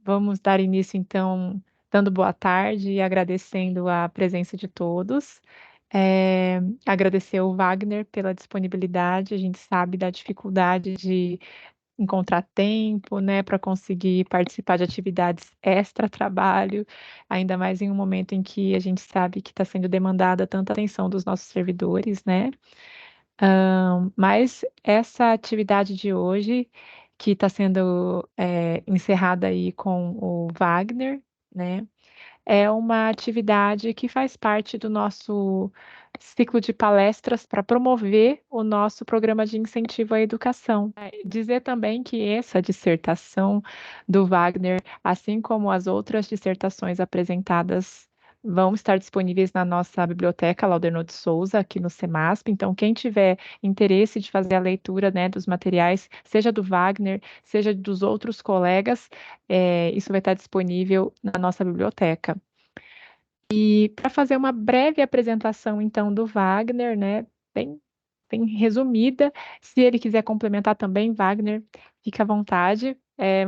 Vamos dar início, então, dando boa tarde e agradecendo a presença de todos. Agradecer o Wagner pela disponibilidade, a gente sabe da dificuldade de encontrar tempo, né, para conseguir participar de atividades extra-trabalho, ainda mais em um momento em que a gente sabe que está sendo demandada tanta atenção dos nossos servidores, né? Mas essa atividade de hoje, que está sendo encerrada aí com o Wagner, né? É uma atividade que faz parte do nosso ciclo de palestras para promover o nosso programa de incentivo à educação. Dizer também que essa dissertação do Wagner, assim como as outras dissertações apresentadas, vão estar disponíveis na nossa biblioteca Lauderno de Souza, aqui no CEMASP. Então, quem tiver interesse de fazer a leitura, né, dos materiais, seja do Wagner, seja dos outros colegas, isso vai estar disponível na nossa biblioteca. E para fazer uma breve apresentação, então, do Wagner, né, bem, bem resumida, se ele quiser complementar também, Wagner, fica à vontade.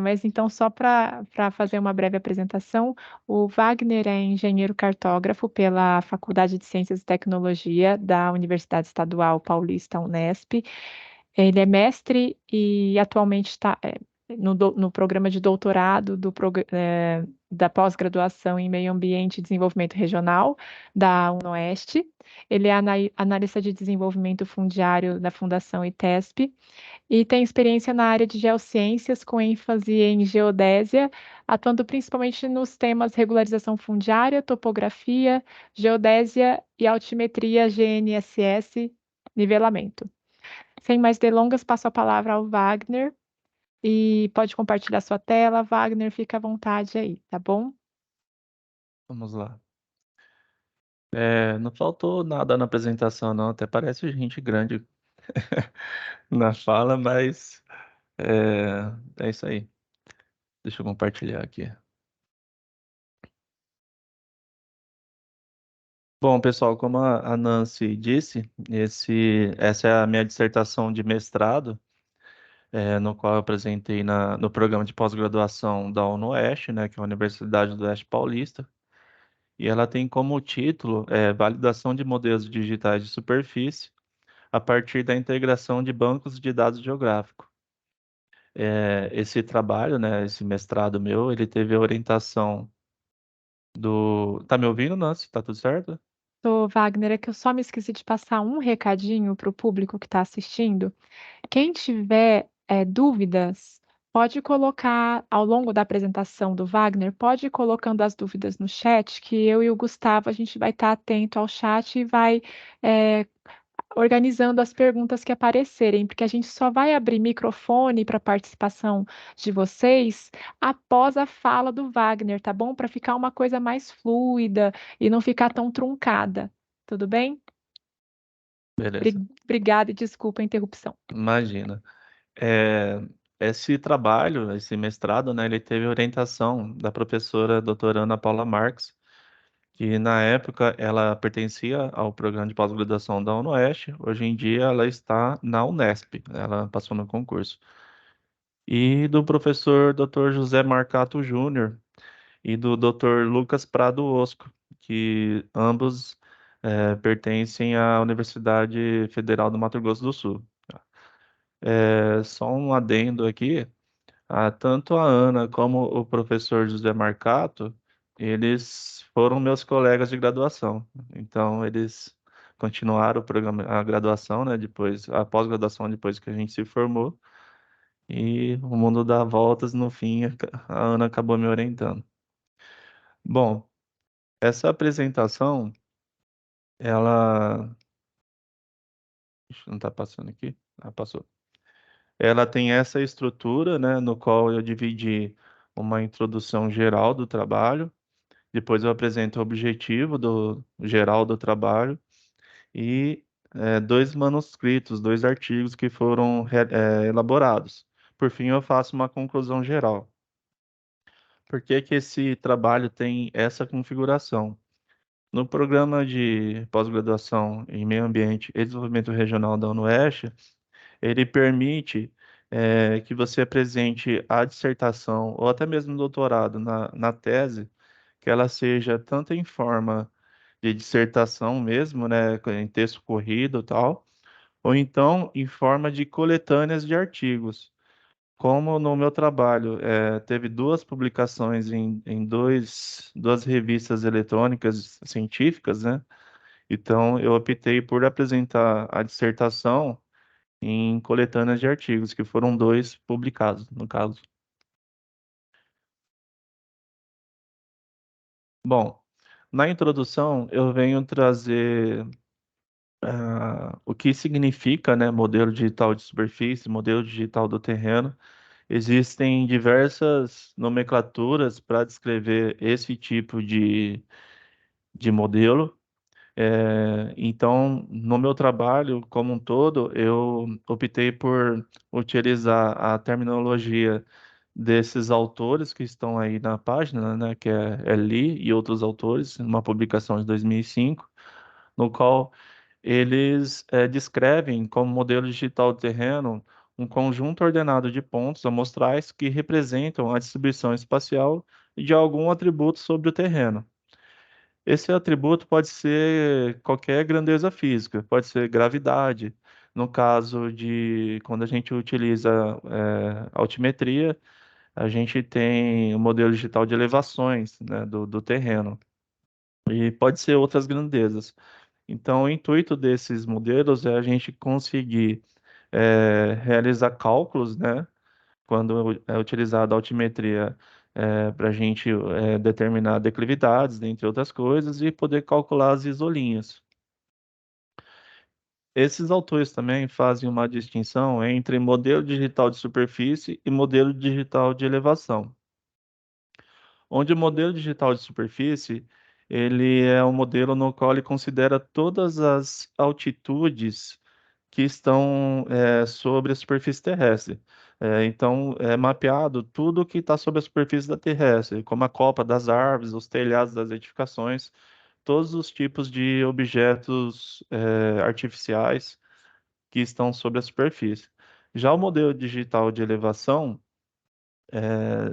Mas então, só para fazer uma breve apresentação, o Wagner é engenheiro cartógrafo pela Faculdade de Ciências e Tecnologia da Universidade Estadual Paulista, Unesp. Ele é mestre e atualmente está no programa de doutorado da pós-graduação em Meio Ambiente e Desenvolvimento Regional da UNOeste. Ele é analista de desenvolvimento fundiário da Fundação ITESP e tem experiência na área de geociências, com ênfase em geodésia, atuando principalmente nos temas regularização fundiária, topografia, geodésia e altimetria GNSS, nivelamento. Sem mais delongas, passo a palavra ao Wagner e pode compartilhar sua tela. Wagner, fica à vontade aí, tá bom? Vamos lá. Não faltou nada na apresentação, não. Até parece gente grande na fala, mas é isso aí. Deixa eu compartilhar aqui. Bom, pessoal, como a Nancy disse, essa é a minha dissertação de mestrado, no qual eu apresentei no programa de pós-graduação da UNOeste, né, que é a Universidade do Oeste Paulista. E ela tem como título Validação de modelos digitais de superfície a partir da integração de bancos de dados geográficos. Esse trabalho, né, esse mestrado meu, ele teve a orientação do... Tá me ouvindo, Nancy? Tá tudo certo? Wagner, é que eu só me esqueci de passar um recadinho para o público que está assistindo. Quem tiver dúvidas, pode colocar ao longo da apresentação do Wagner, pode ir colocando as dúvidas no chat, que eu e o Gustavo a gente vai estar atento ao chat e vai é, organizando as perguntas que aparecerem, porque a gente só vai abrir microfone para participação de vocês após a fala do Wagner, tá bom? Para ficar uma coisa mais fluida e não ficar tão truncada. Tudo bem? Beleza. Obrigada e desculpa a interrupção. Imagina. É, esse trabalho, esse mestrado, né, ele teve orientação da professora doutora Ana Paula Marques, que na época ela pertencia ao programa de pós-graduação da UNOeste, hoje em dia ela está na Unesp, ela passou no concurso. E do professor Dr. José Marcato Júnior e do Dr. Lucas Prado Osco, que ambos pertencem à Universidade Federal do Mato Grosso do Sul. Só um adendo aqui. Tanto a Ana como o professor José Marcato, eles foram meus colegas de graduação. Então, eles continuaram o programa, a graduação, né, depois, a pós-graduação depois que a gente se formou. E o mundo dá voltas, no fim, a Ana acabou me orientando. Bom, essa apresentação, ela... Ixi, não está passando aqui? Passou. Ela tem essa estrutura, né, no qual eu dividi uma introdução geral do trabalho. Depois eu apresento o objetivo do geral do trabalho e dois manuscritos, dois artigos que foram elaborados. Por fim, eu faço uma conclusão geral. Por que que esse trabalho tem essa configuração? No programa de pós-graduação em Meio Ambiente e Desenvolvimento Regional da UNOeste, ele permite que você apresente a dissertação ou até mesmo o doutorado na tese, que ela seja tanto em forma de dissertação mesmo, né, em texto corrido e tal, ou então em forma de coletâneas de artigos. Como no meu trabalho teve duas publicações em duas revistas eletrônicas científicas, né? Então eu optei por apresentar a dissertação em coletâneas de artigos, que foram dois publicados, no caso. Bom, na introdução eu venho trazer o que significa, né, modelo digital de superfície, modelo digital do terreno. Existem diversas nomenclaturas para descrever esse tipo de modelo. Então, no meu trabalho como um todo, eu optei por utilizar a terminologia desses autores que estão aí na página, né, que é Lee e outros autores, uma publicação de 2005, no qual eles descrevem como modelo digital de terreno um conjunto ordenado de pontos amostrais que representam a distribuição espacial de algum atributo sobre o terreno. Esse atributo pode ser qualquer grandeza física, pode ser gravidade. No caso de quando a gente utiliza altimetria, a gente tem o modelo digital de elevações, né, do terreno. E pode ser outras grandezas. Então, o intuito desses modelos é a gente conseguir realizar cálculos, né? Quando é utilizada a altimetria para a gente determinar declividades, dentre outras coisas, e poder calcular as isolinhas. Esses autores também fazem uma distinção entre modelo digital de superfície e modelo digital de elevação. Onde o modelo digital de superfície, ele é um modelo no qual ele considera todas as altitudes que estão sobre a superfície terrestre. Então, é mapeado tudo que está sobre a superfície da terrestre, como a copa das árvores, os telhados das edificações, todos os tipos de objetos artificiais que estão sobre a superfície. Já o modelo digital de elevação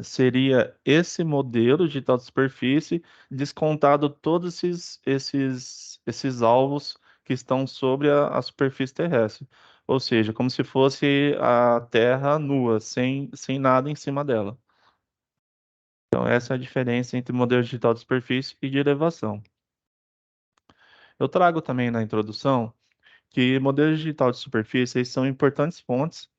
seria esse modelo digital de superfície descontado todos esses alvos que estão sobre a superfície terrestre. Ou seja, como se fosse a Terra nua, sem nada em cima dela. Então, essa é a diferença entre modelo digital de superfície e de elevação. Eu trago também na introdução que modelos digital de superfície eles são importantes fontes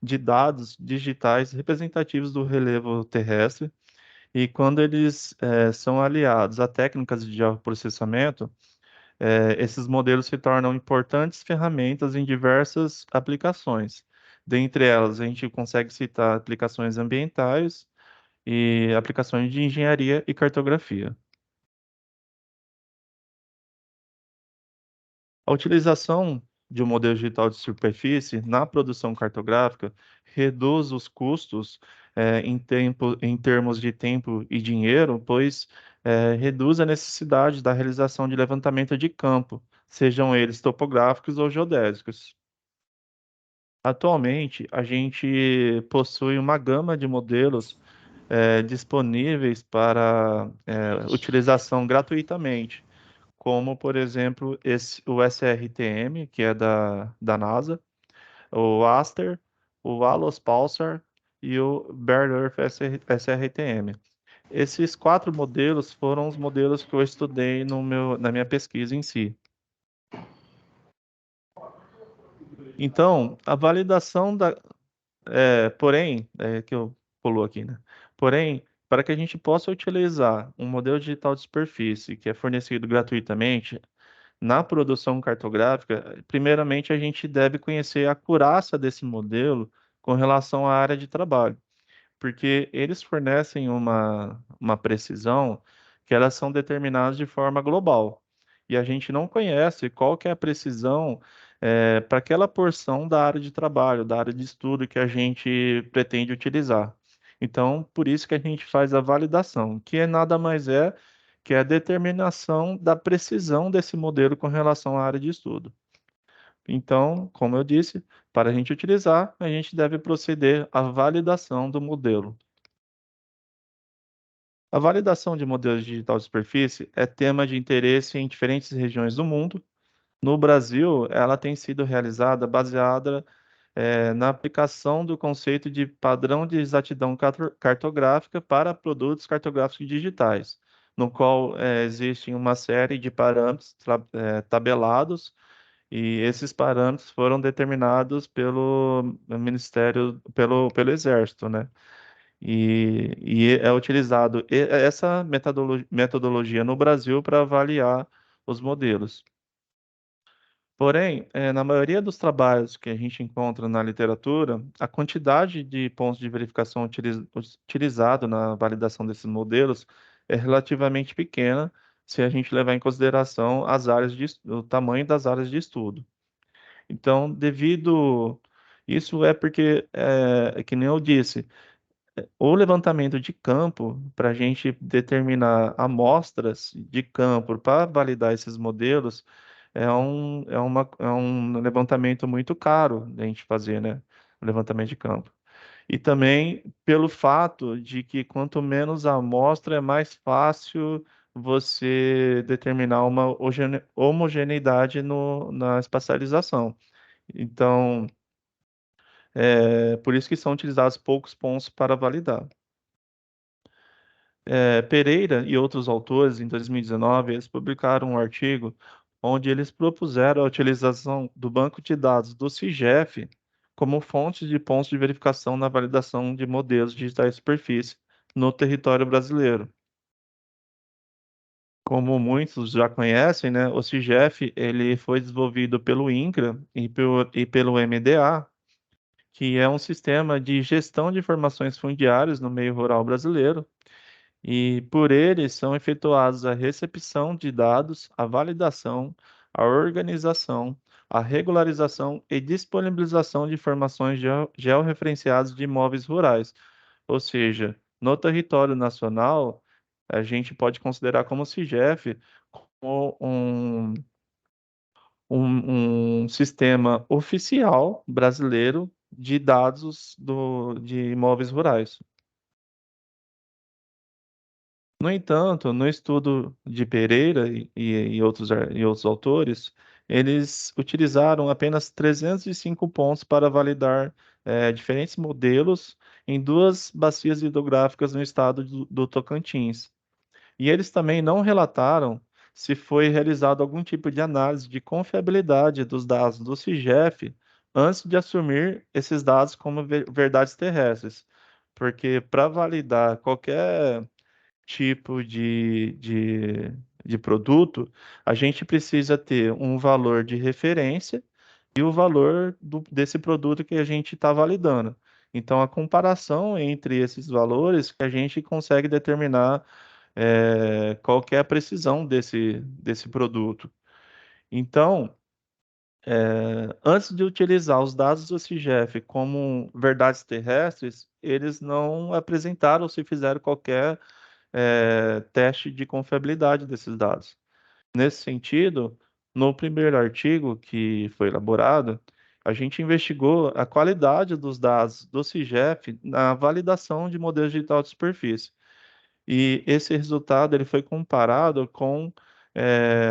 de dados digitais representativos do relevo terrestre. E quando eles são aliados a técnicas de processamento, esses modelos se tornam importantes ferramentas em diversas aplicações. Dentre elas, a gente consegue citar aplicações ambientais e aplicações de engenharia e cartografia. A utilização de um modelo digital de superfície na produção cartográfica reduz os custos em termos de tempo e dinheiro, pois reduz a necessidade da realização de levantamento de campo, sejam eles topográficos ou geodésicos. Atualmente, a gente possui uma gama de modelos disponíveis para utilização gratuitamente, como, por exemplo, o SRTM, que é da NASA, o Aster, o ALOS Pulsar e o Bare Earth SRTM. Esses quatro modelos foram os modelos que eu estudei na minha pesquisa em si. Então, a validação que eu pulou aqui, né? Porém, para que a gente possa utilizar um modelo digital de superfície que é fornecido gratuitamente, na produção cartográfica, primeiramente a gente deve conhecer a acurácia desse modelo com relação à área de trabalho, porque eles fornecem uma precisão que elas são determinadas de forma global. E a gente não conhece qual que é a precisão para aquela porção da área de trabalho, da área de estudo que a gente pretende utilizar. Então, por isso que a gente faz a validação, que nada mais é que a determinação da precisão desse modelo com relação à área de estudo. Então, como eu disse, para a gente utilizar, a gente deve proceder à validação do modelo. A validação de modelos digital de superfície é tema de interesse em diferentes regiões do mundo. No Brasil, ela tem sido realizada baseada na aplicação do conceito de padrão de exatidão cartográfica para produtos cartográficos digitais, no qual existe uma série de parâmetros tabelados, e esses parâmetros foram determinados pelo Ministério, pelo Exército, né? E é utilizado essa metodologia no Brasil para avaliar os modelos. Porém, na maioria dos trabalhos que a gente encontra na literatura, a quantidade de pontos de verificação utilizado na validação desses modelos é relativamente pequena se a gente levar em consideração o tamanho das áreas de estudo. Então, devido isso é porque, que nem eu disse, o levantamento de campo, para a gente determinar amostras de campo para validar esses modelos, é um levantamento muito caro da gente fazer, né? O levantamento de campo. E também pelo fato de que quanto menos a amostra, é mais fácil você determinar uma homogeneidade na espacialização. Então, por isso que são utilizados poucos pontos para validar. Pereira e outros autores, em 2019, eles publicaram um artigo onde eles propuseram a utilização do banco de dados do CIGEF como fonte de pontos de verificação na validação de modelos digitais de superfície no território brasileiro. Como muitos já conhecem, né, o CIGEF ele foi desenvolvido pelo INCRA e pelo MDA, que é um sistema de gestão de informações fundiárias no meio rural brasileiro. E por eles são efetuados a recepção de dados, a validação, a organização, a regularização e disponibilização de informações georreferenciadas de imóveis rurais. Ou seja, no território nacional, a gente pode considerar como CIGEF como um sistema oficial brasileiro de dados de imóveis rurais. No entanto, no estudo de Pereira e outros autores, eles utilizaram apenas 305 pontos para validar diferentes modelos em duas bacias hidrográficas no estado do Tocantins. E eles também não relataram se foi realizado algum tipo de análise de confiabilidade dos dados do CIGEF antes de assumir esses dados como verdades terrestres. Porque para validar qualquer tipo de produto, a gente precisa ter um valor de referência e o valor desse produto que a gente está validando. Então, a comparação entre esses valores que a gente consegue determinar qual que é a precisão desse produto. Então, antes de utilizar os dados do CIGEF como verdades terrestres, eles não apresentaram se fizeram qualquer teste de confiabilidade desses dados. Nesse sentido, no primeiro artigo que foi elaborado, a gente investigou a qualidade dos dados do CIGEF na validação de modelos digital de superfície. E esse resultado ele foi comparado com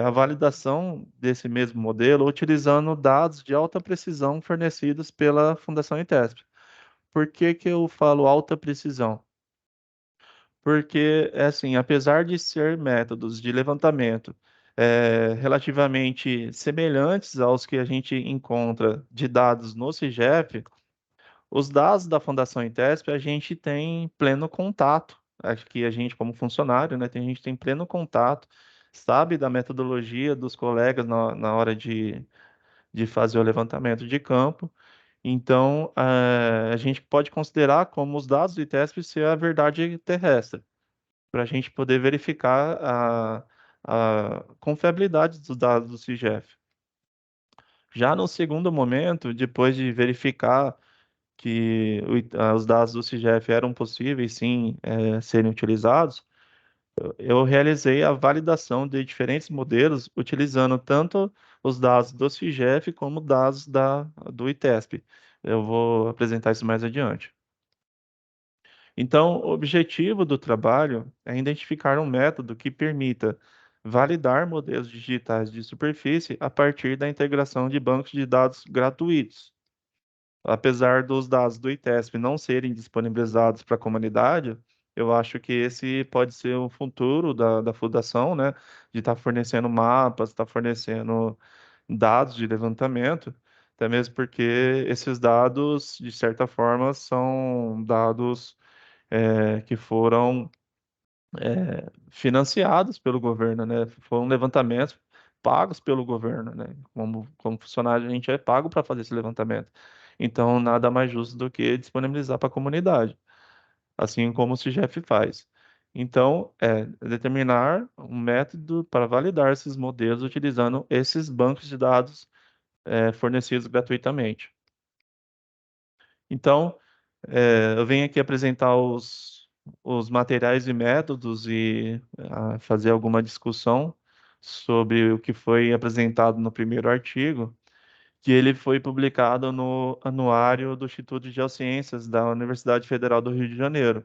a validação desse mesmo modelo utilizando dados de alta precisão fornecidos pela Fundação ITESP. Por que que eu falo alta precisão? Porque, assim, apesar de ser métodos de levantamento relativamente semelhantes aos que a gente encontra de dados no CIGEF, os dados da Fundação Intesp a gente tem pleno contato. Acho que a gente, como funcionário, né, a gente tem pleno contato, sabe da metodologia dos colegas na hora de fazer o levantamento de campo. Então, a gente pode considerar como os dados do ITESP ser a verdade terrestre para a gente poder verificar a confiabilidade dos dados do CIGEF. Já no segundo momento, depois de verificar que os dados do CIGEF eram possíveis, sim, serem utilizados, eu realizei a validação de diferentes modelos, utilizando tanto os dados do CIGEF como dados do ITESP. Eu vou apresentar isso mais adiante. Então, o objetivo do trabalho é identificar um método que permita validar modelos digitais de superfície a partir da integração de bancos de dados gratuitos. Apesar dos dados do ITESP não serem disponibilizados para a comunidade, eu acho que esse pode ser o futuro da fundação, né? De estar fornecendo mapas, estar fornecendo dados de levantamento, até mesmo porque esses dados, de certa forma, são dados que foram financiados pelo governo, né? Foram levantamentos pagos pelo governo, né? Como funcionário, a gente é pago para fazer esse levantamento. Então, nada mais justo do que disponibilizar para a comunidade, assim como o CIGEF faz. Então, determinar um método para validar esses modelos utilizando esses bancos de dados fornecidos gratuitamente. Então, eu venho aqui apresentar os materiais e métodos e fazer alguma discussão sobre o que foi apresentado no primeiro artigo, que ele foi publicado no Anuário do Instituto de Geociências da Universidade Federal do Rio de Janeiro.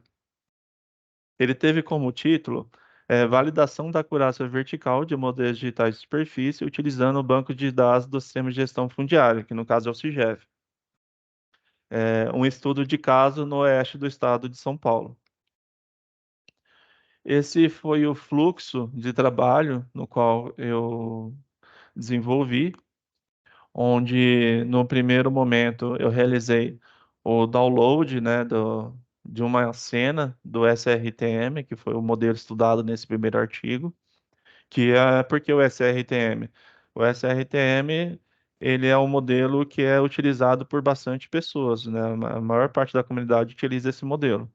Ele teve como título Validação da acurácia vertical de modelos digitais de superfície utilizando o banco de dados do Sistema de Gestão Fundiária, que no caso é o CIGEF. Um estudo de caso no oeste do estado de São Paulo. Esse foi o fluxo de trabalho no qual eu desenvolvi, onde no primeiro momento eu realizei o download, né, de uma cena do SRTM, que foi o modelo estudado nesse primeiro artigo, que é porque o SRTM? O SRTM, ele é um modelo que é utilizado por bastante pessoas, né? A maior parte da comunidade utiliza esse modelo.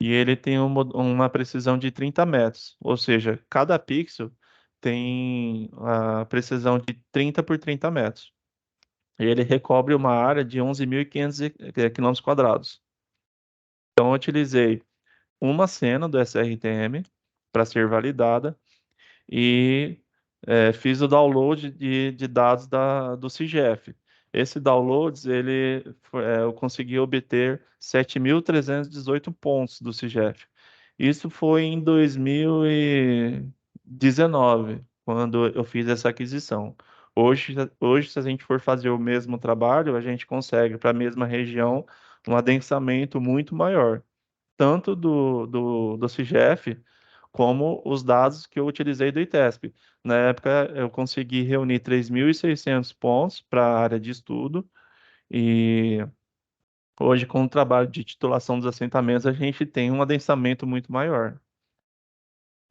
E ele tem uma precisão de 30 metros, ou seja, cada pixel tem a precisão de 30 por 30 metros. E ele recobre uma área de 11.500 quilômetros quadrados. Então, eu utilizei uma cena do SRTM para ser validada e fiz o download de dados do CIGEF. Esse downloads, eu consegui obter 7.318 pontos do CIGEF. Isso foi em 2019, quando eu fiz essa aquisição. Hoje, se a gente for fazer o mesmo trabalho, a gente consegue, para a mesma região, um adensamento muito maior, tanto do CIGEF, como os dados que eu utilizei do ITESP. Na época, eu consegui reunir 3.600 pontos para a área de estudo, e hoje, com o trabalho de titulação dos assentamentos, a gente tem um adensamento muito maior.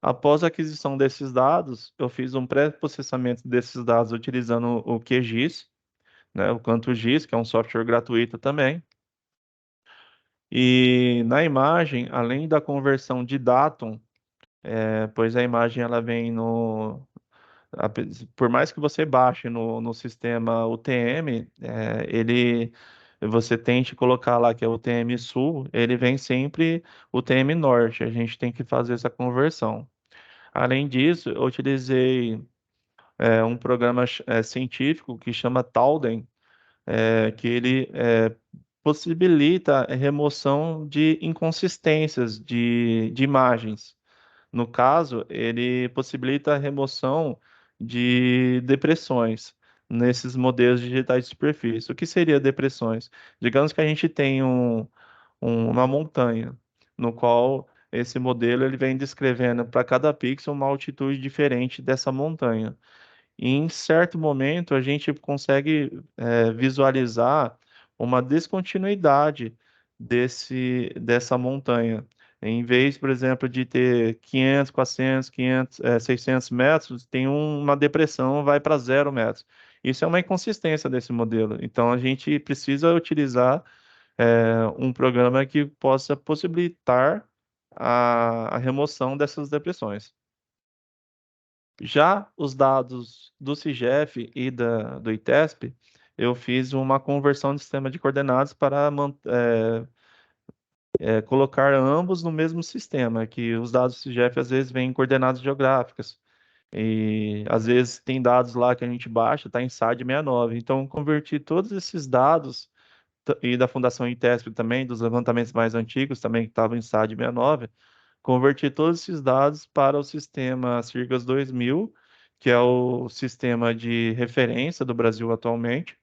Após a aquisição desses dados, eu fiz um pré-processamento desses dados utilizando o QGIS, né, o CantoGIS, que é um software gratuito também. E na imagem, além da conversão de datum, pois a imagem ela vem por mais que você baixe no sistema UTM, você tente colocar lá que é UTM Sul, ele vem sempre UTM Norte. A gente tem que fazer essa conversão. Além disso, eu utilizei um programa científico que chama Talden, que ele possibilita a remoção de inconsistências de imagens. No caso, ele possibilita a remoção de depressões nesses modelos digitais de superfície. O que seria depressões? Digamos que a gente tem uma montanha, no qual esse modelo ele vem descrevendo para cada pixel uma altitude diferente dessa montanha. E em certo momento a gente consegue visualizar uma descontinuidade dessa montanha. Em vez, por exemplo, de ter 500, 400, 500, 600 metros, tem uma depressão, vai para 0 metros. Isso é uma inconsistência desse modelo. Então, a gente precisa utilizar um programa que possa possibilitar a remoção dessas depressões. Já os dados do CIGEF e do ITESP, eu fiz uma conversão de sistema de coordenadas para colocar ambos no mesmo sistema, que os dados do CIGEF às vezes vêm em coordenadas geográficas. E às vezes tem dados lá que a gente baixa, está em SAD 69. Então, converti todos esses dados e da Fundação ITESP também, dos levantamentos mais antigos também, que estavam em SAD 69, converti todos esses dados para o sistema Sirgas 2000, que é o sistema de referência do Brasil atualmente,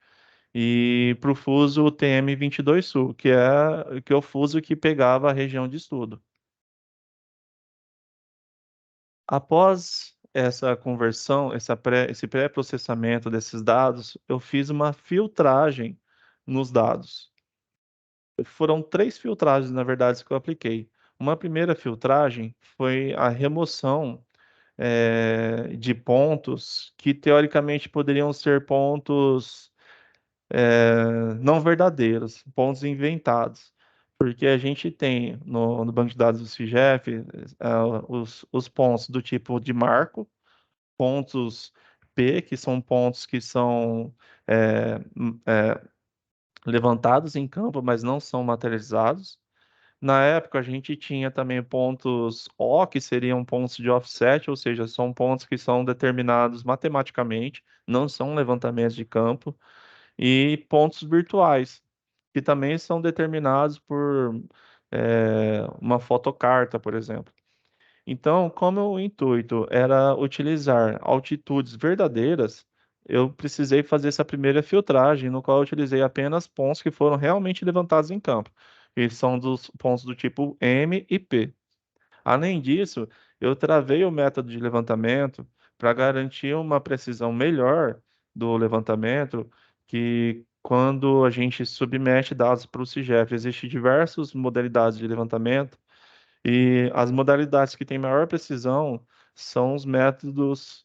e para o fuso TM22 Sul, que é o fuso que pegava a região de estudo. Após essa conversão, esse pré-processamento desses dados, eu fiz uma filtragem nos dados. Foram três filtragens, na verdade, que eu apliquei. Uma primeira filtragem foi a remoção, de pontos que teoricamente poderiam ser pontos, não verdadeiros, pontos inventados. Porque a gente tem no banco de dados do CIGEP, os pontos do tipo de marco, pontos P, que são pontos que são levantados em campo, mas não são materializados. Na época, a gente tinha também pontos O, que seriam pontos de offset, ou seja, são pontos que são determinados matematicamente, não são levantamentos de campo, e pontos virtuais, que também são determinados por uma fotocarta, por exemplo. Então, como o intuito era utilizar altitudes verdadeiras, eu precisei fazer essa primeira filtragem, no qual eu utilizei apenas pontos que foram realmente levantados em campo, e são dos pontos do tipo M e P. Além disso, eu travei o método de levantamento para garantir uma precisão melhor do levantamento, que quando a gente submete dados para o CIGEP, existem diversas modalidades de levantamento, e as modalidades que têm maior precisão são os métodos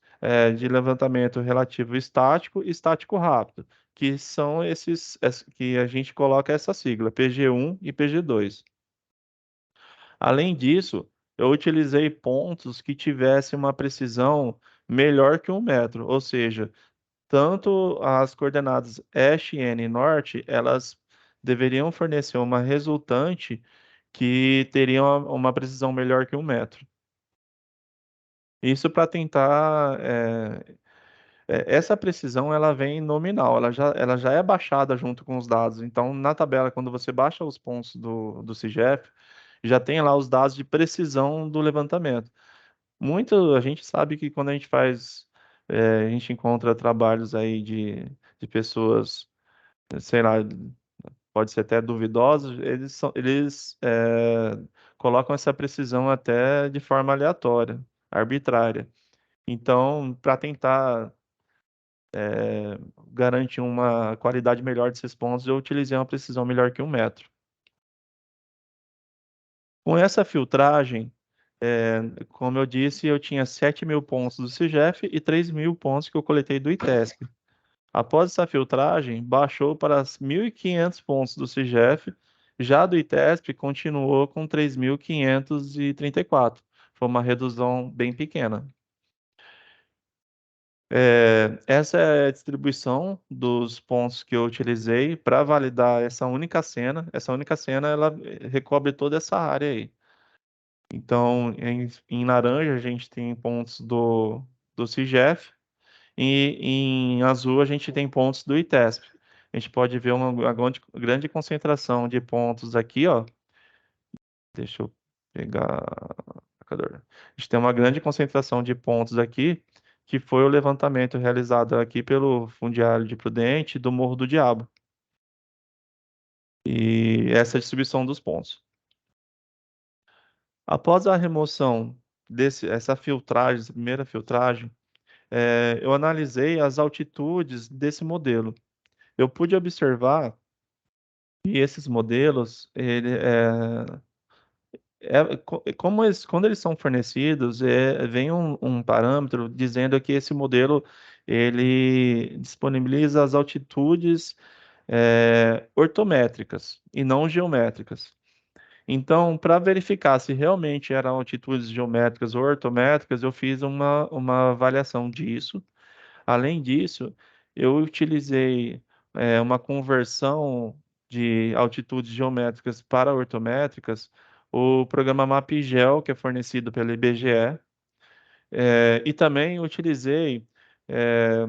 de levantamento relativo estático e estático rápido, que são que a gente coloca essa sigla, PG1 e PG2. Além disso, eu utilizei pontos que tivessem uma precisão melhor que 1 metro, ou seja, tanto as coordenadas oeste, N e norte, elas deveriam fornecer uma resultante que teria uma precisão melhor que 1 metro. Isso para tentar. Essa precisão ela vem nominal, ela já é baixada junto com os dados. Então, na tabela, quando você baixa os pontos do CIGEP, já tem lá os dados de precisão do levantamento. A gente sabe que quando a gente faz, a gente encontra trabalhos aí de pessoas, sei lá, pode ser até duvidosos, eles colocam essa precisão até de forma aleatória, arbitrária. Então, para tentar garantir uma qualidade melhor desses pontos, eu utilizei uma precisão melhor que 1 metro. Com essa filtragem, como eu disse, eu tinha 7.000 pontos do CIGEF e 3.000 pontos que eu coletei do ITESP. Após essa filtragem, baixou para 1.500 pontos do CIGEF, já do ITESP continuou com 3.534. Foi uma redução bem pequena. Essa é a distribuição dos pontos que eu utilizei para validar essa única cena. Essa única cena, ela recobre toda essa área aí. Então, em laranja, a gente tem pontos do CIGEF e em azul, a gente tem pontos do ITESP. A gente pode ver uma grande concentração de pontos aqui, ó. Deixa eu pegar o marcador. A gente tem uma grande concentração de pontos aqui, que foi o levantamento realizado aqui pelo Fundiário de Prudente do Morro do Diabo. E essa é a distribuição dos pontos. Após a remoção essa filtragem, essa primeira filtragem, eu analisei as altitudes desse modelo. Eu pude observar que esses modelos, quando eles são fornecidos, vem um parâmetro dizendo que esse modelo ele disponibiliza as altitudes ortométricas e não geométricas. Então, para verificar se realmente eram altitudes geométricas ou ortométricas, eu fiz uma avaliação disso. Além disso, eu utilizei uma conversão de altitudes geométricas para ortométricas, o programa MapGel, que é fornecido pela IBGE, E também utilizei é,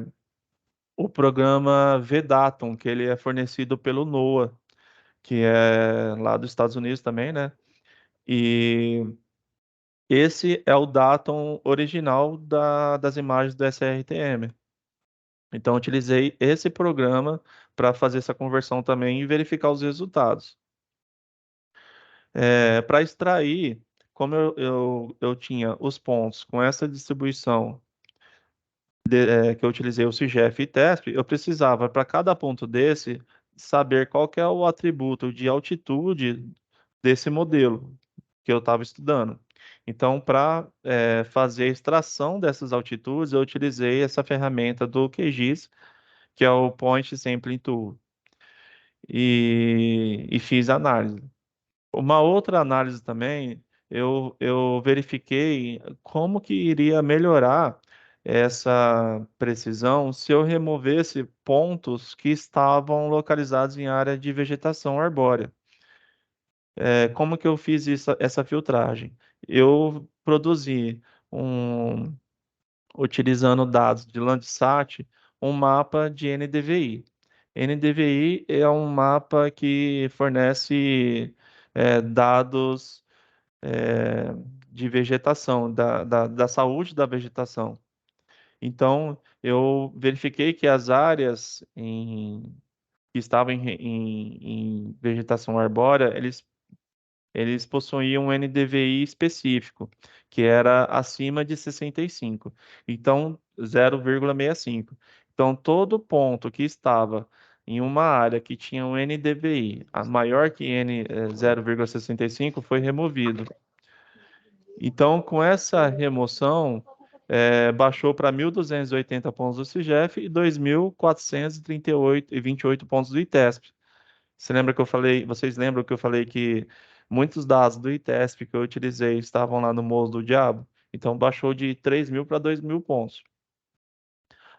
o programa VDATUM, que ele é fornecido pelo NOAA, que é lá dos Estados Unidos também, né? E esse é o datum original das imagens do SRTM. Então, eu utilizei esse programa para fazer essa conversão também e verificar os resultados. Para extrair, como eu tinha os pontos com essa distribuição que eu utilizei o CIGEF e TESP, eu precisava, para cada ponto desse, saber qual que é o atributo de altitude desse modelo que eu estava estudando. Então, para fazer a extração dessas altitudes, eu utilizei essa ferramenta do QGIS, que é o Point Sampling Tool, e fiz a análise. Uma outra análise também, eu verifiquei como que iria melhorar essa precisão se eu removesse pontos que estavam localizados em área de vegetação arbórea. Como que eu fiz essa filtragem? Eu produzi um, utilizando dados de Landsat, um mapa de NDVI. NDVI é um mapa que fornece dados é, de vegetação, da saúde da vegetação. Então, eu verifiquei que as áreas que estavam em vegetação arbórea, eles possuíam um NDVI específico, que era acima de 65, então 0,65. Então, todo ponto que estava em uma área que tinha um NDVI maior que 0,65 foi removido. Então, com essa remoção, baixou para 1.280 pontos do CIGEF e 2.438 pontos do ITESP. Vocês lembram que eu falei que muitos dados do ITESP que eu utilizei estavam lá no Morro do Diabo? Então, baixou de 3.000 para 2.000 pontos.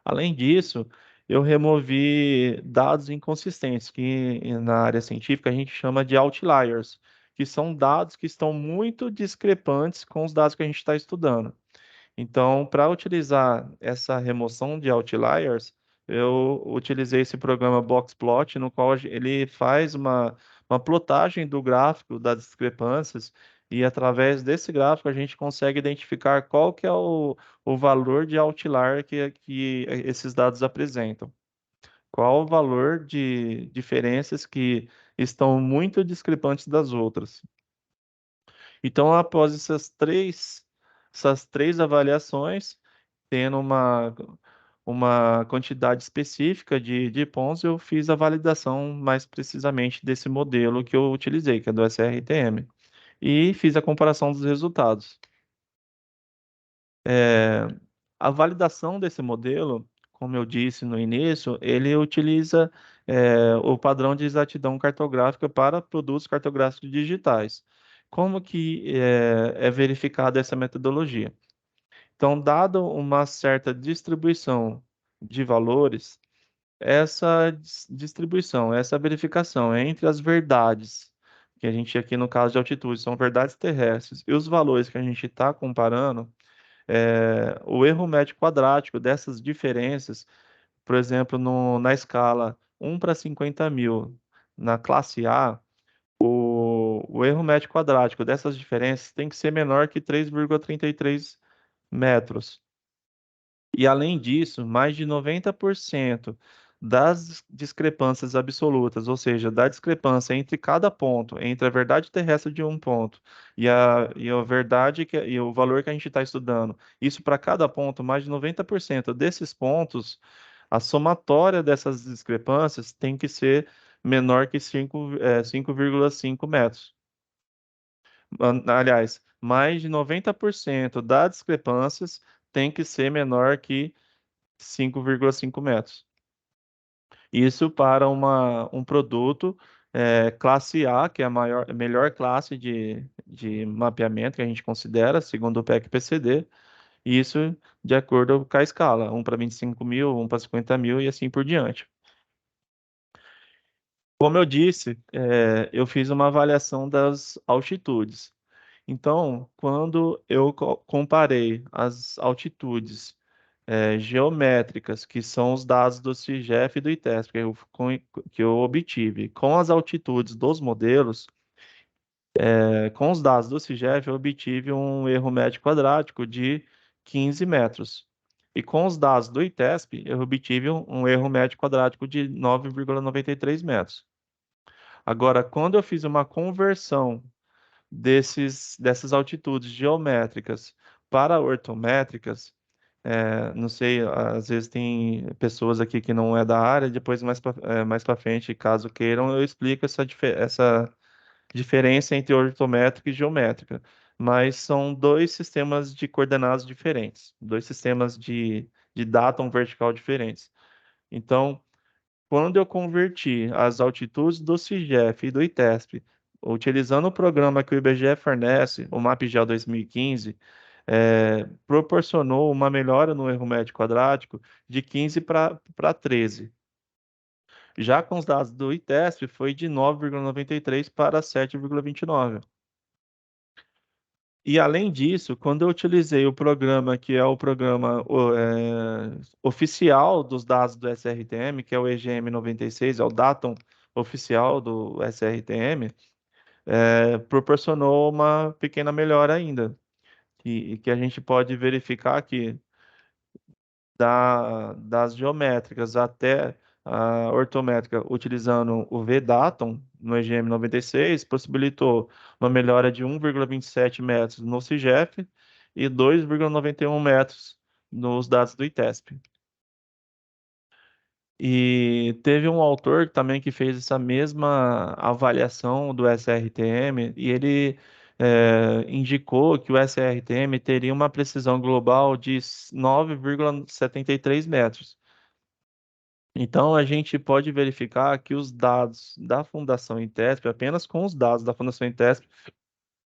Além disso, eu removi dados inconsistentes, que na área científica a gente chama de outliers, que são dados que estão muito discrepantes com os dados que a gente está estudando. Então, para utilizar essa remoção de outliers, eu utilizei esse programa Boxplot, no qual ele faz uma plotagem do gráfico das discrepâncias, e através desse gráfico a gente consegue identificar qual que é o valor de outlier que esses dados apresentam. Qual o valor de diferenças que estão muito discrepantes das outras. Então, após essas três avaliações, tendo uma quantidade específica de pontos, eu fiz a validação mais precisamente desse modelo que eu utilizei, que é do SRTM, e fiz a comparação dos resultados. É, a validação desse modelo, como eu disse no início, ele utiliza o padrão de exatidão cartográfica para produtos cartográficos digitais. Como que é verificada essa metodologia? Então, dado uma certa distribuição de valores, essa distribuição, essa verificação entre as verdades, que a gente aqui no caso de altitude são verdades terrestres, e os valores que a gente está comparando, o erro médio quadrático dessas diferenças, por exemplo, na escala 1 para 50.000, na classe A, o erro médio quadrático dessas diferenças tem que ser menor que 3,33 metros. E além disso, mais de 90% das discrepâncias absolutas, ou seja, da discrepância entre cada ponto, entre a verdade terrestre de um ponto e a verdade e o valor que a gente está estudando, isso para cada ponto, mais de 90% desses pontos, a somatória dessas discrepâncias tem que ser menor que 5,5 metros. Aliás, mais de 90% das discrepâncias tem que ser menor que 5,5 metros. Isso para um produto classe A, que é a melhor classe de mapeamento que a gente considera, segundo o PEC-PCD, e isso de acordo com a escala, 1 para 25.000, 1 para 50.000 e assim por diante. Como eu disse, eu fiz uma avaliação das altitudes. Então, quando eu comparei as altitudes geométricas, que são os dados do CIGEF e do ITESP, que eu obtive, com as altitudes dos modelos, com os dados do CIGEF, eu obtive um erro médio quadrático de 15 metros. E com os dados do ITESP, eu obtive um erro médio quadrático de 9,93 metros. Agora, quando eu fiz uma conversão dessas altitudes geométricas para ortométricas, não sei, às vezes tem pessoas aqui que não é da área, depois mais para frente, caso queiram, eu explico essa diferença entre ortométrica e geométrica. Mas são dois sistemas de coordenadas diferentes, dois sistemas de datum vertical diferentes. Então, quando eu converti as altitudes do CIGEF e do ITESP, utilizando o programa que o IBGE fornece, o MapGeol 2015, proporcionou uma melhora no erro médio quadrático de 15 para 13. Já com os dados do ITESP, foi de 9,93 para 7,29. E além disso, quando eu utilizei o programa que é o programa oficial dos dados do SRTM, que é o EGM 96, é o datum oficial do SRTM, proporcionou uma pequena melhora ainda, que a gente pode verificar aqui das geométricas até a ortométrica utilizando o VDatum no EGM 96 possibilitou uma melhora de 1,27 metros no CIGEF e 2,91 metros nos dados do ITESP. E teve um autor também que fez essa mesma avaliação do SRTM e ele indicou que o SRTM teria uma precisão global de 9,73 metros. Então, a gente pode verificar que os dados da Fundação Intesp, apenas com os dados da Fundação Intesp,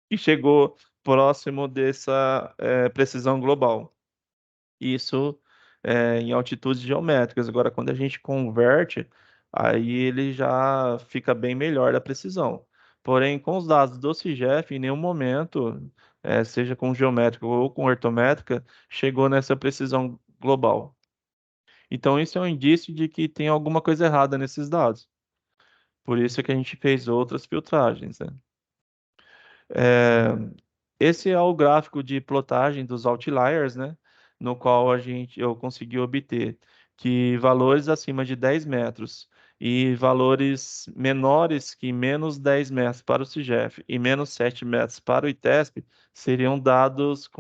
que chegou próximo dessa precisão global. Isso em altitudes geométricas. Agora, quando a gente converte, aí ele já fica bem melhor a precisão. Porém, com os dados do CIGEF, em nenhum momento, seja com geométrica ou com ortométrica, chegou nessa precisão global. Então, isso é um indício de que tem alguma coisa errada nesses dados. Por isso é que a gente fez outras filtragens, né? É, esse é o gráfico de plotagem dos outliers, né? No qual eu consegui obter que valores acima de 10 metros e valores menores que menos 10 metros para o CIGEF e menos 7 metros para o ITESP seriam dados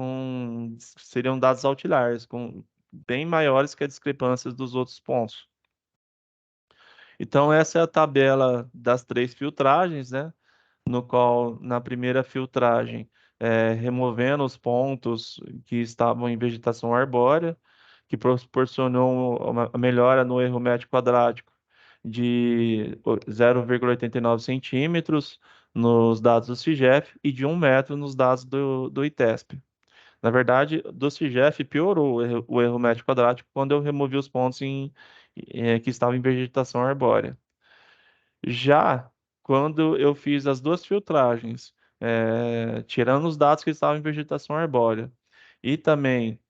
outliers, com bem maiores que as discrepâncias dos outros pontos. Então, essa é a tabela das três filtragens, né? No qual, na primeira filtragem, removendo os pontos que estavam em vegetação arbórea, que proporcionou uma melhora no erro médio quadrático de 0,89 centímetros nos dados do CIGEF e de 1 metro nos dados do ITESP. Na verdade, do CIGEF piorou o erro médio quadrático quando eu removi os pontos que estavam em vegetação arbórea. Já quando eu fiz as duas filtragens, tirando os dados que estavam em vegetação arbórea, e também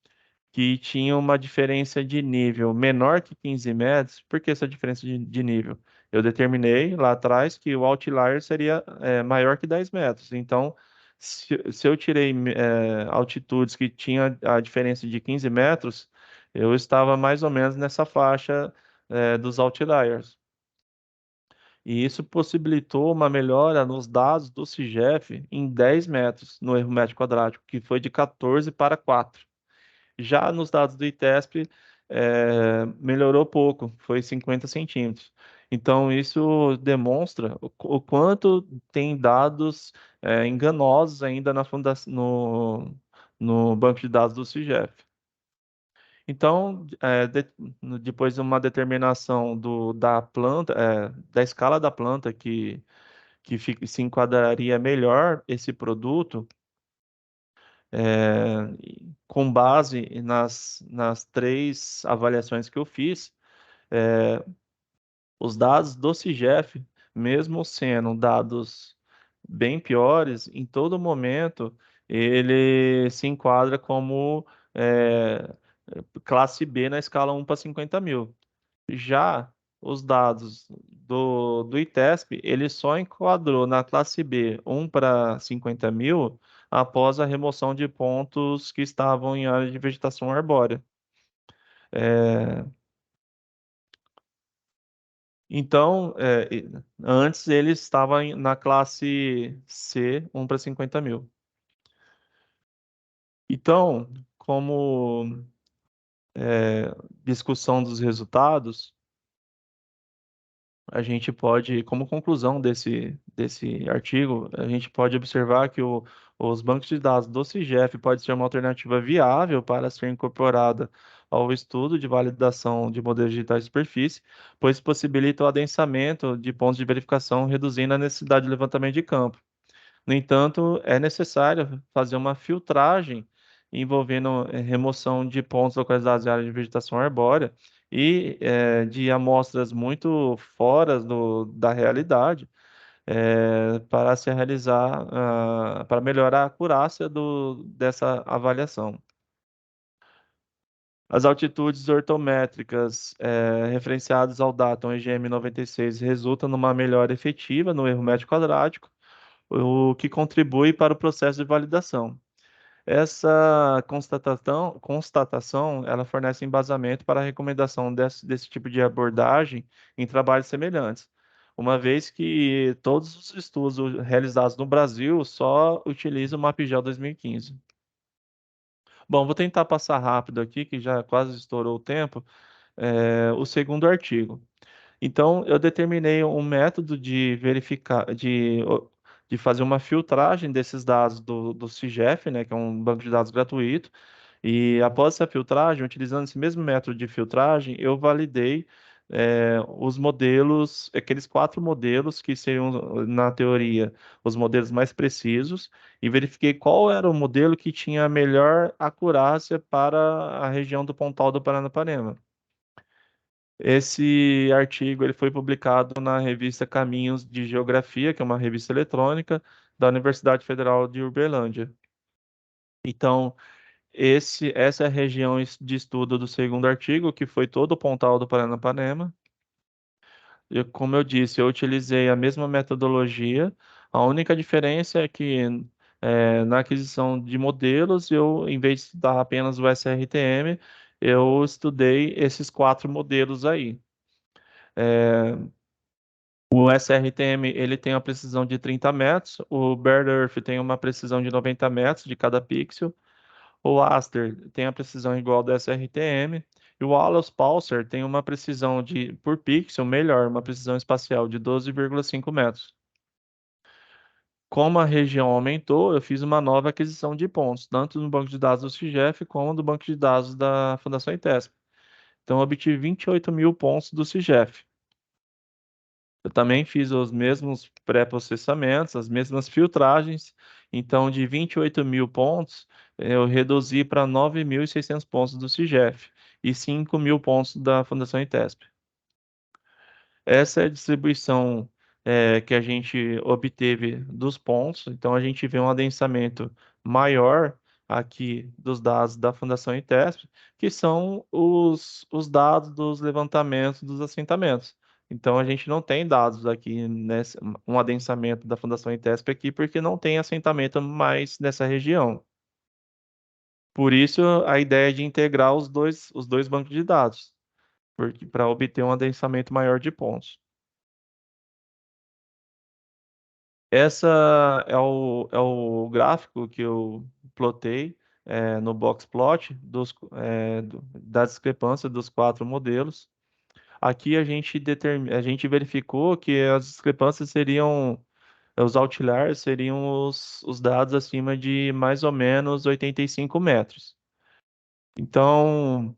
que tinha uma diferença de nível menor que 15 metros, por que essa diferença de nível? Eu determinei lá atrás que o outlier seria maior que 10 metros. Então, se eu tirei altitudes que tinha a diferença de 15 metros, eu estava mais ou menos nessa faixa dos outliers. E isso possibilitou uma melhora nos dados do CIGEF em 10 metros no erro médio quadrático, que foi de 14 para 4. Já nos dados do ITESP, melhorou pouco, foi 50 centímetros. Então, isso demonstra o quanto tem dados enganosos ainda no banco de dados do CIGEF. Então, depois de uma determinação da planta, da escala da planta se enquadraria melhor esse produto, é, com base nas três avaliações que eu fiz, os dados do CIGEF, mesmo sendo dados bem piores, em todo momento ele se enquadra como é, classe B na escala 1/50.000. Já os dados do ITESP, ele só enquadrou na classe B 1/50.000 após a remoção de pontos que estavam em área de vegetação arbórea. É, então, antes ele estava na classe C, 1/50.000. Então, como discussão dos resultados, a gente pode, como conclusão desse artigo, a gente pode observar que os bancos de dados do CIGEF pode ser uma alternativa viável para ser incorporada ao estudo de validação de modelos digitais de superfície, pois possibilita o adensamento de pontos de verificação, reduzindo a necessidade de levantamento de campo. No entanto, é necessário fazer uma filtragem envolvendo remoção de pontos localizados em área de vegetação arbórea e de amostras muito fora da realidade para se realizar, para melhorar a acurácia dessa avaliação. As altitudes ortométricas referenciadas ao Datum EGM 96 resultam numa melhora efetiva no erro médio quadrático, o que contribui para o processo de validação. Essa constatação, ela fornece embasamento para a recomendação desse tipo de abordagem em trabalhos semelhantes, uma vez que todos os estudos realizados no Brasil só utilizam o MapGeol 2015. Bom, vou tentar passar rápido aqui, que já quase estourou o tempo, o segundo artigo. Então, eu determinei um método de verificar, de fazer uma filtragem desses dados do CIGEF, né, que é um banco de dados gratuito. E após essa filtragem, utilizando esse mesmo método de filtragem, eu validei os modelos, aqueles 4 modelos que seriam, na teoria, os modelos mais precisos, e verifiquei qual era o modelo que tinha a melhor acurácia para a região do Pontal do Paranapanema. Esse artigo ele foi publicado na revista Caminhos de Geografia, que é uma revista eletrônica da Universidade Federal de Uberlândia. Então, essa é a região de estudo do segundo artigo, que foi todo o Pontal do Paranapanema. E, como eu disse, eu utilizei a mesma metodologia. A única diferença é que na aquisição de modelos, eu, em vez de estudar apenas o SRTM, eu estudei esses 4 modelos aí. É, O SRTM ele tem uma precisão de 30 metros, o Bare Earth tem uma precisão de 90 metros de cada pixel, o Aster tem a precisão igual ao do SRTM, e o Allos Pulsar tem uma precisão por pixel melhor, uma precisão espacial de 12,5 metros. Como a região aumentou, eu fiz uma nova aquisição de pontos, tanto no banco de dados do CIGEF como no banco de dados da Fundação ITESP. Então, eu obtive 28 mil pontos do CIGEF. Eu também fiz os mesmos pré-processamentos, as mesmas filtragens. Então, de 28 mil pontos, eu reduzi para 9.600 pontos do CIGEF e 5 mil pontos da Fundação ITESP. Essa é a distribuição que a gente obteve dos pontos. Então, a gente vê um adensamento maior aqui dos dados da Fundação ITESP, que são os dados dos levantamentos dos assentamentos. Então, a gente não tem dados aqui, um adensamento da Fundação ITESP aqui, porque não tem assentamento mais nessa região. Por isso, a ideia de integrar os dois bancos de dados, para obter um adensamento maior de pontos. Essa é o gráfico que eu plotei no boxplot da discrepância dos 4 modelos. Aqui a gente verificou que as discrepâncias seriam, os outliers seriam os dados acima de mais ou menos 85 metros. Então,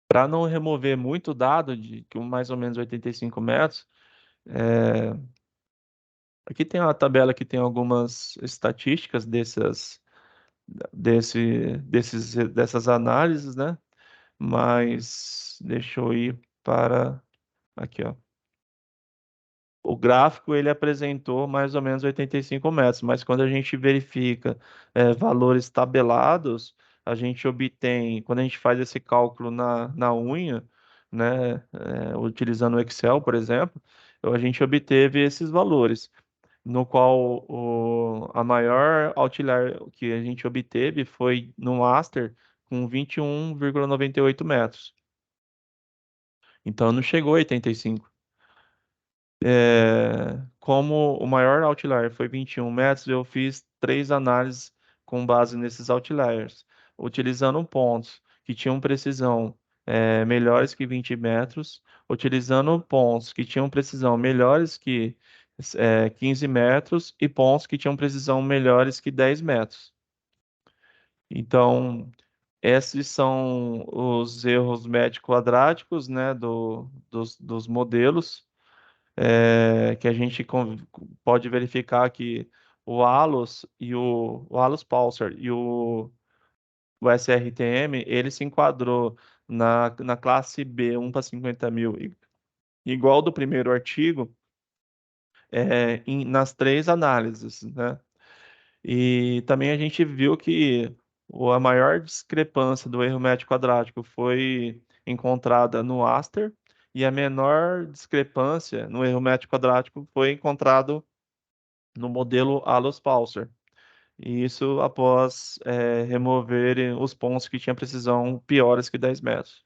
para não remover muito dado de que mais ou menos 85 metros, é, aqui tem uma tabela que tem algumas estatísticas dessas análises, né? Mas deixa eu ir para aqui, ó. O gráfico ele apresentou mais ou menos 85 metros, mas quando a gente verifica valores tabelados, a gente obtém, quando a gente faz esse cálculo na unha, né, utilizando o Excel, por exemplo, a gente obteve esses valores, no qual a maior outlier que a gente obteve foi no Master com 21,98 metros. Então não chegou a 85. Como o maior outlier foi 21 metros, eu fiz três análises com base nesses outliers, utilizando pontos que tinham precisão melhores que 20 metros, utilizando pontos que tinham precisão melhores que 15 metros e pontos que tinham precisão melhores que 10 metros. Então, esses são os erros médio-quadráticos, né, dos modelos que a gente pode verificar que o Allos Pulsar e o SRTM, ele se enquadrou na classe B 1 para 50 mil, igual do primeiro artigo, nas três análises, né? E também a gente viu que a maior discrepância do erro médio quadrático foi encontrada no Aster e a menor discrepância no erro médio quadrático foi encontrado no modelo Allos-Pulsar. E isso após removerem os pontos que tinham precisão piores que 10 metros.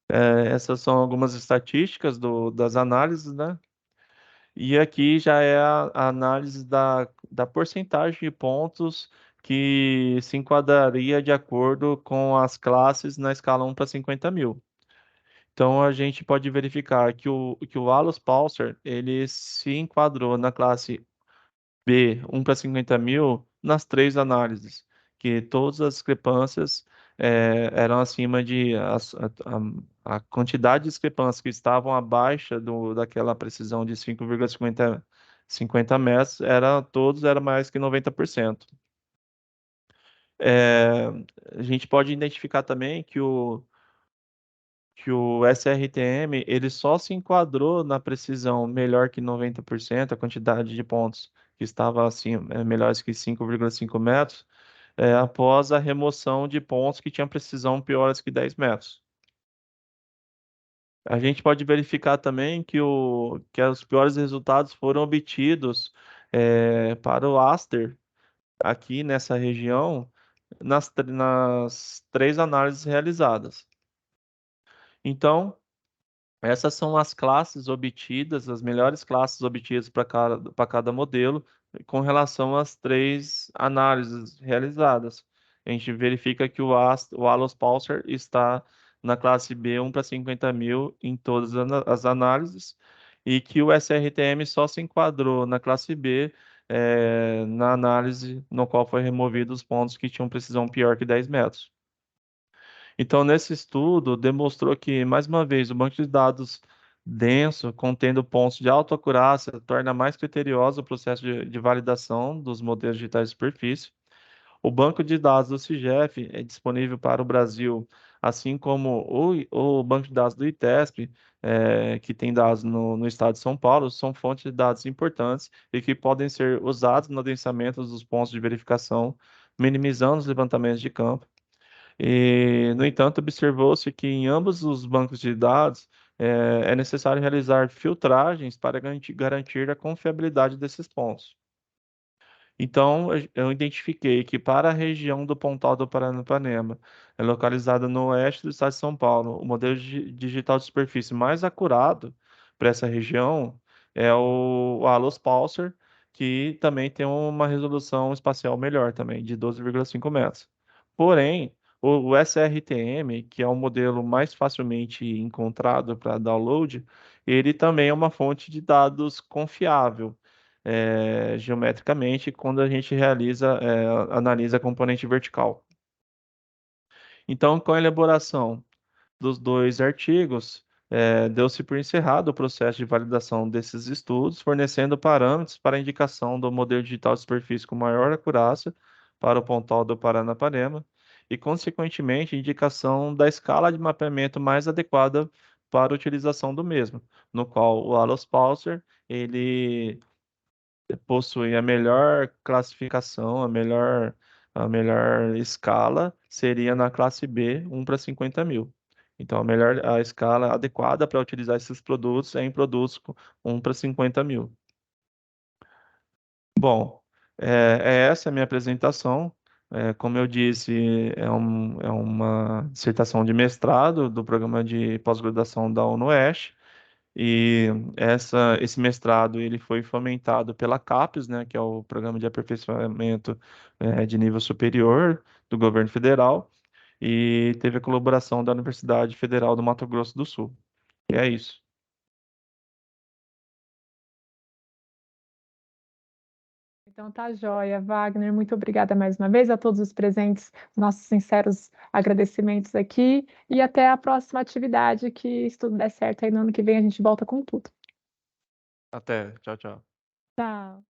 Essas são algumas estatísticas das análises, né? E aqui já é a análise da porcentagem de pontos que se enquadraria de acordo com as classes na escala 1 para 50 mil. Então a gente pode verificar que o Allos Pulsar ele se enquadrou na classe B, 1 para 50 mil, nas três análises, que todas as discrepâncias eram acima de a quantidade de discrepâncias que estavam abaixo daquela precisão de 5,50 metros, todos eram mais que 90%. É, a gente pode identificar também que o SRTM ele só se enquadrou na precisão melhor que 90%, a quantidade de pontos que estava assim, melhores que 5,5 metros, após a remoção de pontos que tinham precisão piores que 10 metros. A gente pode verificar também que os piores resultados foram obtidos para o Aster aqui nessa região nas três análises realizadas. Então, essas são as classes obtidas, as melhores classes obtidas para cada modelo, com relação às três análises realizadas. A gente verifica que o Allos Pulsar está na classe B 1 para 50 mil em todas as análises, e que o SRTM só se enquadrou na classe B, na análise no qual foi removido os pontos que tinham precisão pior que 10 metros. Então, nesse estudo, demonstrou que, mais uma vez, o banco de dados denso, contendo pontos de alta acurácia, torna mais criterioso o processo de validação dos modelos digitais de superfície. O banco de dados do CIGEF é disponível para o Brasil, assim como o banco de dados do ITESP, que tem dados no estado de São Paulo, são fontes de dados importantes e que podem ser usados no adensamento dos pontos de verificação, minimizando os levantamentos de campo. E, no entanto, observou-se que em ambos os bancos de dados é necessário realizar filtragens para garantir a confiabilidade desses pontos. Então, eu identifiquei que para a região do Pontal do Paranapanema, localizada no oeste do estado de São Paulo, o modelo digital de superfície mais acurado para essa região é o Allos Pulsar, que também tem uma resolução espacial melhor também, de 12,5 metros. Porém, o SRTM, que é o modelo mais facilmente encontrado para download, ele também é uma fonte de dados confiável geometricamente quando a gente analisa a componente vertical. Então, com a elaboração dos dois artigos, deu-se por encerrado o processo de validação desses estudos, fornecendo parâmetros para a indicação do modelo digital de superfície com maior acurácia para o Pontal do Paranapanema e, consequentemente, indicação da escala de mapeamento mais adequada para a utilização do mesmo, no qual o Allos Pulsar, ele possui a melhor classificação, a melhor escala seria na classe B, 1 para 50.000. Então, a escala adequada para utilizar esses produtos é em produtos com 1 para 50.000. Bom, essa a minha apresentação. Como eu disse, é uma dissertação de mestrado do programa de pós-graduação da UNOEST. E esse mestrado ele foi fomentado pela CAPES, né, que é o Programa de Aperfeiçoamento de Nível Superior do Governo Federal, e teve a colaboração da Universidade Federal do Mato Grosso do Sul. E é isso. Então tá joia, Wagner, muito obrigada mais uma vez a todos os presentes, nossos sinceros agradecimentos aqui e até a próxima atividade, que se tudo der certo aí no ano que vem a gente volta com tudo. Até. Tchau, tchau. Tchau.